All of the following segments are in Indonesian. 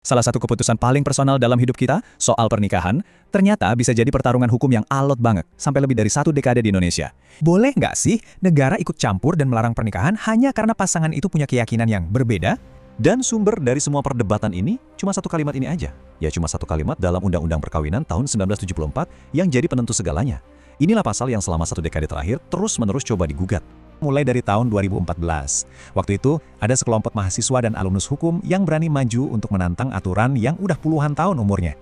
Salah satu keputusan paling personal dalam hidup kita, soal pernikahan, ternyata bisa jadi pertarungan hukum yang alot banget, sampai lebih dari 1 dekade di Indonesia. Boleh nggak sih negara ikut campur dan melarang pernikahan hanya karena pasangan itu punya keyakinan yang berbeda? Dan sumber dari semua perdebatan ini cuma satu kalimat ini aja. Ya cuma satu kalimat dalam Undang-Undang Perkawinan tahun 1974 yang jadi penentu segalanya. Inilah pasal yang selama 1 dekade terakhir terus-menerus coba digugat. Mulai dari tahun 2014. Waktu itu, ada sekelompok mahasiswa dan alumnus hukum yang berani maju untuk menantang aturan yang udah puluhan tahun umurnya.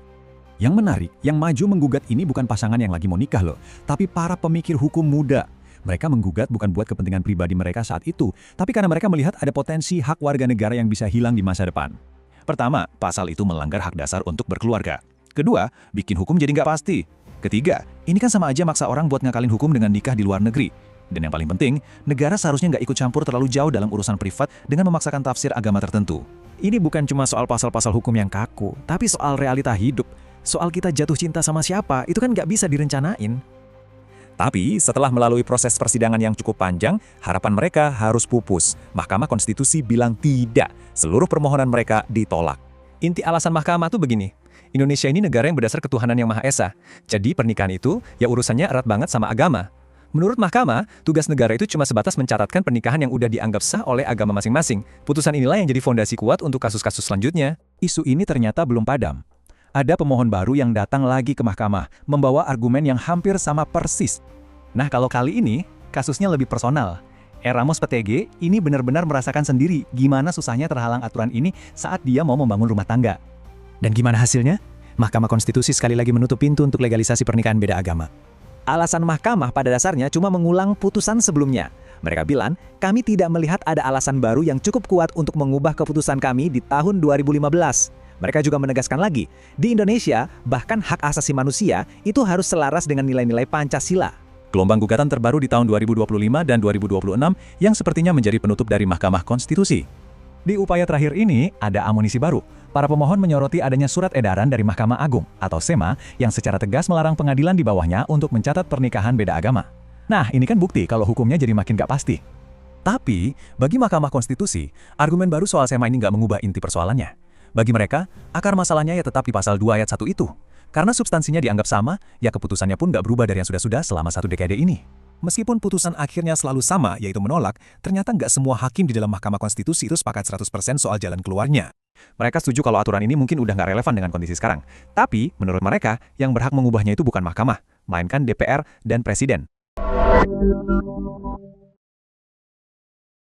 Yang menarik, yang maju menggugat ini bukan pasangan yang lagi mau nikah loh, tapi para pemikir hukum muda. Mereka menggugat bukan buat kepentingan pribadi mereka saat itu, tapi karena mereka melihat ada potensi hak warga negara yang bisa hilang di masa depan. Pertama, pasal itu melanggar hak dasar untuk berkeluarga. Kedua, bikin hukum jadi nggak pasti. Ketiga, ini kan sama aja maksa orang buat ngakalin hukum dengan nikah di luar negeri. Dan yang paling penting, negara seharusnya nggak ikut campur terlalu jauh dalam urusan privat dengan memaksakan tafsir agama tertentu. Ini bukan cuma soal pasal-pasal hukum yang kaku, tapi soal realita hidup. Soal kita jatuh cinta sama siapa, itu kan nggak bisa direncanain. Tapi setelah melalui proses persidangan yang cukup panjang, harapan mereka harus pupus. Mahkamah Konstitusi bilang tidak. Seluruh permohonan mereka ditolak. Inti alasan mahkamah tuh begini. Indonesia ini negara yang berdasar ketuhanan yang Maha Esa. Jadi pernikahan itu, ya urusannya erat banget sama agama. Menurut mahkamah, tugas negara itu cuma sebatas mencatatkan pernikahan yang udah dianggap sah oleh agama masing-masing. Putusan inilah yang jadi fondasi kuat untuk kasus-kasus selanjutnya. Isu ini ternyata belum padam. Ada pemohon baru yang datang lagi ke mahkamah, membawa argumen yang hampir sama persis. Nah, kalau kali ini, kasusnya lebih personal. Ramos PTG ini benar-benar merasakan sendiri gimana susahnya terhalang aturan ini saat dia mau membangun rumah tangga. Dan gimana hasilnya? Mahkamah Konstitusi sekali lagi menutup pintu untuk legalisasi pernikahan beda agama. Alasan mahkamah pada dasarnya cuma mengulang putusan sebelumnya. Mereka bilang, kami tidak melihat ada alasan baru yang cukup kuat untuk mengubah keputusan kami di tahun 2015. Mereka juga menegaskan lagi, di Indonesia, bahkan hak asasi manusia itu harus selaras dengan nilai-nilai Pancasila. Gelombang gugatan terbaru di tahun 2025 dan 2026 yang sepertinya menjadi penutup dari Mahkamah Konstitusi. Di upaya terakhir ini, ada amunisi baru. Para pemohon menyoroti adanya surat edaran dari Mahkamah Agung atau SEMA yang secara tegas melarang pengadilan di bawahnya untuk mencatat pernikahan beda agama. Nah, ini kan bukti kalau hukumnya jadi makin gak pasti. Tapi, bagi Mahkamah Konstitusi, argumen baru soal SEMA ini nggak mengubah inti persoalannya. Bagi mereka, akar masalahnya ya tetap di pasal 2 ayat 1 itu. Karena substansinya dianggap sama, ya keputusannya pun nggak berubah dari yang sudah-sudah selama 1 dekade ini. Meskipun putusan akhirnya selalu sama, yaitu menolak, ternyata nggak semua hakim di dalam Mahkamah Konstitusi itu sepakat 100% soal jalan keluarnya. Mereka setuju kalau aturan ini mungkin udah nggak relevan dengan kondisi sekarang. Tapi, menurut mereka, yang berhak mengubahnya itu bukan mahkamah, melainkan DPR dan Presiden.